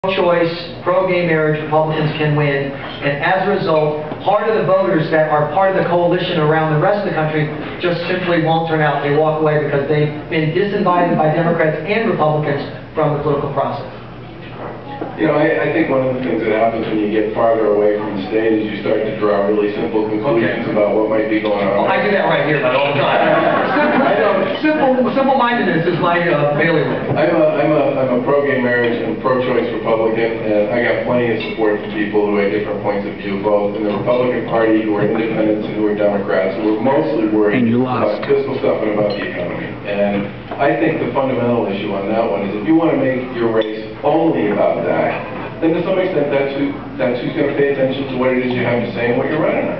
pro-choice, pro-gay marriage, Republicans can win. And as a result, part of the voters that are part of the coalition around the rest of the country just simply won't turn out. They walk away because they've been disinvited by Democrats and Republicans from the political process. You know, I think one of the things that happens when you get farther away from the state is you start to draw really simple conclusions about what might be going on. Oh, I do that right here, but all the time. Simple-mindedness is my bailiwick. I'm a pro-gay marriage and pro-choice Republican, and I got plenty of support from people who had different points of view, both in the Republican Party, who are independents, and who are Democrats, who are mostly worried about fiscal stuff and about the economy. And I think the fundamental issue on that one is if you want to make your race only about that, then to some extent that's who's going to pay attention to what it is you have to say and what you're running on.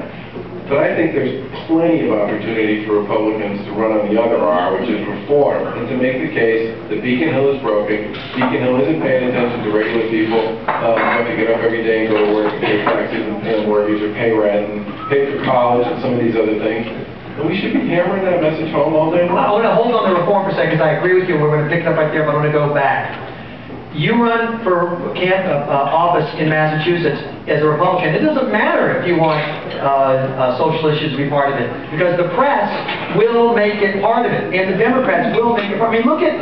But I think there's plenty of opportunity for Republicans to run on the other R, which is reform, and to make the case that Beacon Hill is broken, Beacon Hill isn't paying attention to regular people who have to get up every day and go to work and pay taxes and pay a mortgage or pay rent and pay for college and some of these other things. And we should be hammering that message home all day long. I want to hold on to reform for a second, because I agree with you. We're going to pick it up right there, but I want to go back. You run for office in Massachusetts as a Republican. It doesn't matter if you want social issues to be part of it, because the press will make it part of it, and the Democrats will make it part. I mean, look at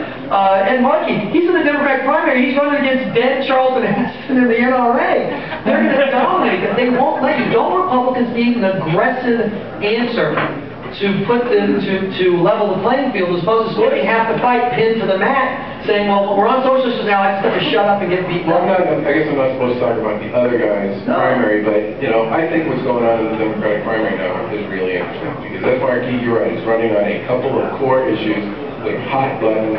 Ed Markey. He's in the Democratic primary. He's running against dead Charlton Heston in the NRA. They're going to dominate it. They won't let you. Don't Republicans need an aggressive answer to put them to level the playing field, as opposed to splitting half the fight pinned to the mat, saying, well, we're on socialists now, I just have to shut up and get beaten up. I guess I'm not supposed to talk about the other guy's primary, but, you know, I think what's going on in the Democratic primary now is really interesting, because Ed Markey, you're right, is running on a couple of core issues that are hot button.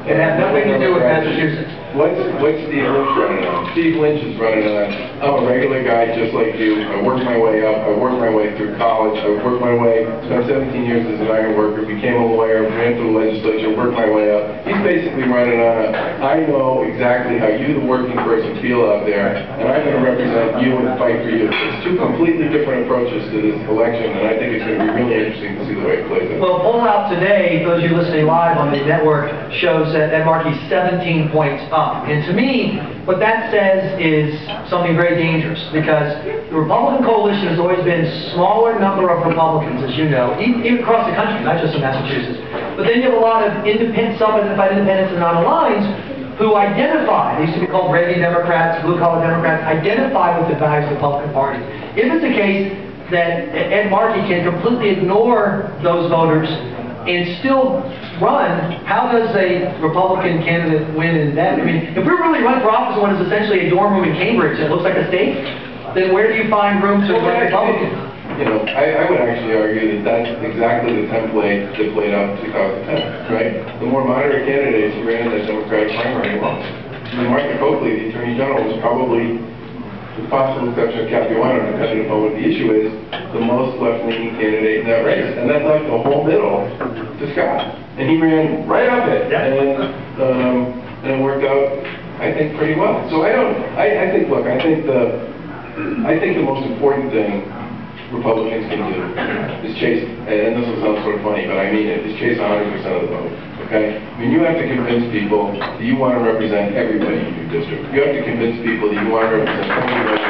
It has nothing to do with Massachusetts. What's Steve Lynch running on? Steve Lynch is running on, I'm a regular guy just like you. I worked my way up. I worked my way through college. I worked my way, spent 17 years as an iron worker, became a lawyer, ran through the legislature, worked my way up. He's basically running on a, I know exactly how you, the working person, feel out there, and I'm going to represent you and fight for you. It's two completely different approaches to this election, and I think it's going to be really interesting to see the way it plays out. Well, poll out today, those of you listening live on the network, shows that Ed Markey's 17 points up. And to me, what that says is something very dangerous, because the Republican coalition has always been a smaller number of Republicans, as you know, even across the country, not just in Massachusetts. But then you have a lot of independent, self-identified independents and non-aligned who identify, they used to be called Reagan Democrats, blue-collar Democrats, identify with the values of the Republican Party. If it's the case that Ed Markey can completely ignore those voters and still run, how does a Republican candidate win in that? I mean, if we're really running for office when it's essentially a dorm room in Cambridge that looks like a state, then where do you find room to run Republicans? You know, I would actually argue that that's exactly the template that played out in 2010, right? The more moderate candidates who ran in that Democratic primary lost. I mean, Martha Coakley, the Attorney General, was probably, with possible exception of Kathy Winer, depending upon what the issue is, the most left-leaning candidate in that race. And that left the whole middle to Scott. And he ran right up it. And it worked out, I think, pretty well. So I think the most important thing Republicans can do is chase, and this will sound sort of funny, but I mean it, is chase 100% of the vote. Okay? I mean, you have to convince people that you want to represent everybody in your district. You have to convince people that you want to represent everybody.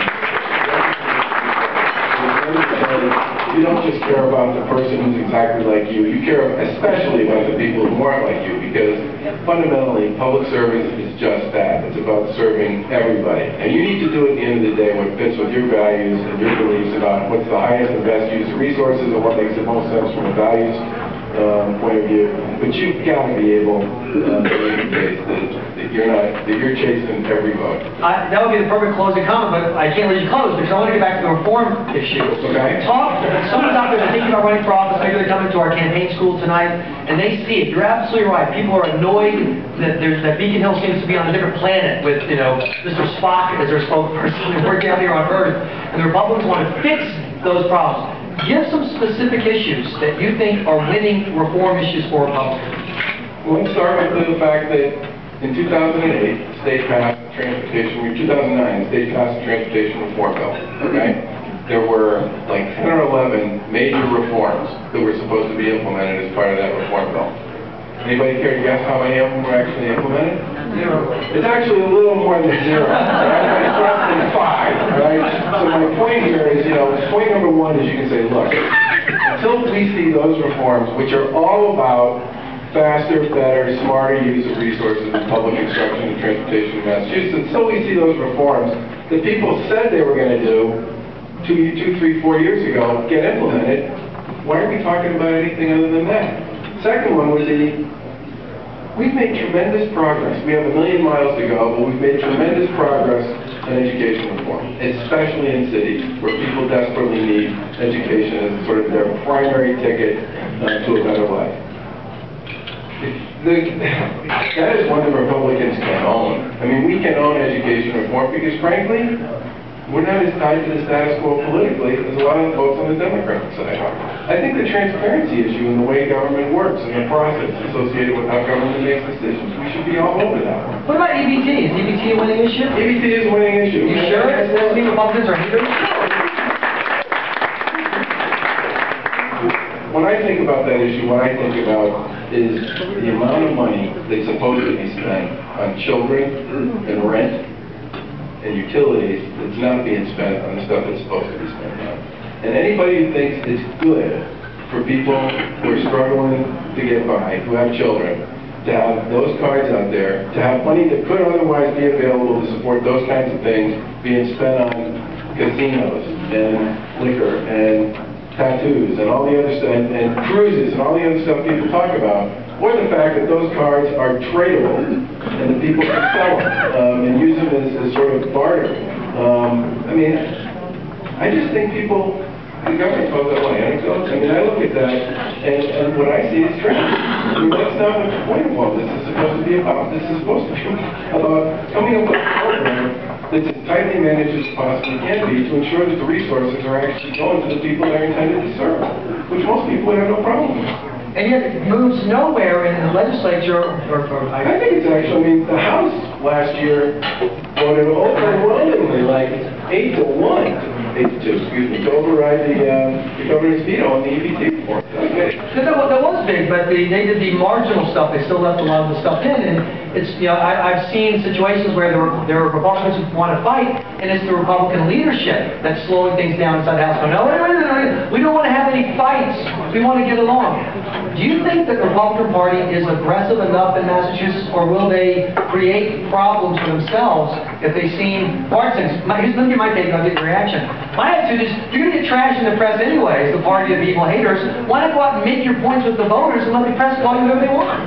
You don't just care about the person who's exactly like you. You care especially about the people who aren't like you, because fundamentally, public service is just that. It's about serving everybody. And you need to do at the end of the day what fits with your values and your beliefs about what's the highest and best use of resources and what makes the most sense from a values point of view. But you've got to be able to make a case that you're chasing every vote. That would be the perfect closing comment, but I can't let you close because I want to get back to the reform issue. Okay. Someone's out there that's thinking about running for office, maybe they're coming to our campaign school tonight, and they see it. You're absolutely right. People are annoyed that Beacon Hill seems to be on a different planet with, you know, Mr. Spock as their spokesperson, and we're down here on Earth, and the Republicans want to fix those problems. Give some specific issues that you think are winning reform issues for Republicans. Well, let's start with the fact that in 2008, the state passed the transportation, 2009, the state passed the transportation reform bill, okay? There were like 10 or 11 major reforms that were supposed to be implemented as part of that reform bill. Anybody care to guess how many of them were actually implemented? Zero. It's actually a little more than zero. Right? It's less than 5. Right? So my point here is, point number one is you can say, look, until we see those reforms, which are all about faster, better, smarter use of resources in public construction and transportation in Massachusetts, until we see those reforms that people said they were going to do 2, 3, 4 years ago get implemented, why are we talking about anything other than that? Second one would be, we've made tremendous progress. We have 1 million miles to go, but we've made tremendous progress on education reform, especially in cities where people desperately need education as sort of their primary ticket to a better life. That is one that Republicans can own. I mean, we can own education reform because, frankly, we're not as tied to the status quo politically as a lot of the folks on the Democratic side are. I think the transparency issue in the way government works and the process associated with how government makes decisions, we should be all over that one. What about EBT? Is EBT a winning issue? EBT is a winning issue. You sure? Does mean Republicans are haters? When I think about that issue, what I think about is the amount of money that's supposed to be spent on children and rent and utilities that's not being spent on the stuff that's supposed to be spent on. And anybody who thinks it's good for people who are struggling to get by, who have children, to have those cards out there, to have money that could otherwise be available to support those kinds of things being spent on casinos and liquor and tattoos and all the other stuff, and cruises and all the other stuff people talk about, or the fact that those cards are tradable and that people can sell them and use them as sort of barter. I mean, I just think people, the government calls that one anecdotes. I mean, I look at that and what I see is trash. I mean, that's not what the point of all this is supposed to be about. This is supposed to be about coming up with a program that's as tightly managed as possibly can be to ensure that the resources are actually going to the people they're intended to serve, which most people would have no problem with. And yet it moves nowhere in the legislature, I think it's actually, I mean, the House last year voted overwhelmingly, like 8 to 1, 8 to 2, excuse me, to override the governor's veto on the EBT reform. That was big, but they did the marginal stuff. They still left a lot of the stuff in, and it's, I've seen situations where there are Republicans who want to fight, and it's the Republican leadership that's slowing things down inside the House. No, we don't want to have any fights. We want to get along. Do you think that the Republican Party is aggressive enough in Massachusetts, or will they create problems for themselves if they seem partisan? Let me give my take and I'll get your reaction. My attitude is, you're going to get trashed in the press anyway as the party of evil haters. Why not go out and make your points with the voters and let the press call you whatever they want?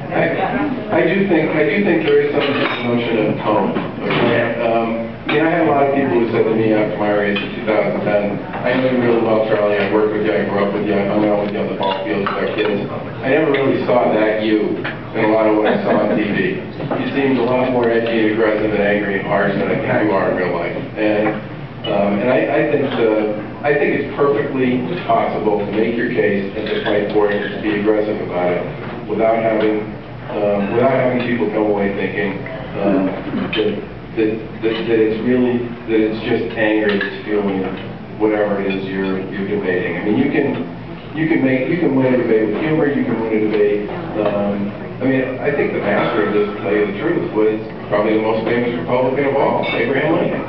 I do think there is some notion of tone. Okay? I had a lot of people who said to me after my race in 2010, I know you really well, Charlie. I worked with you. I grew up with you. I hung out with you on the ball fields with our kids. I never really saw that you in a lot of what I saw on TV. You seemed a lot more edgy and aggressive and angry and harsh than I think you are in real life. And I think it's perfectly possible to make your case and to fight for it and to be aggressive about it without having people come away thinking that it's just anger that's fueling whatever it is you're debating. I mean, you can win a debate with humor. You can win a debate. I mean, I think the master of this, to tell you the truth, was probably the most famous Republican of all, Abraham Lincoln.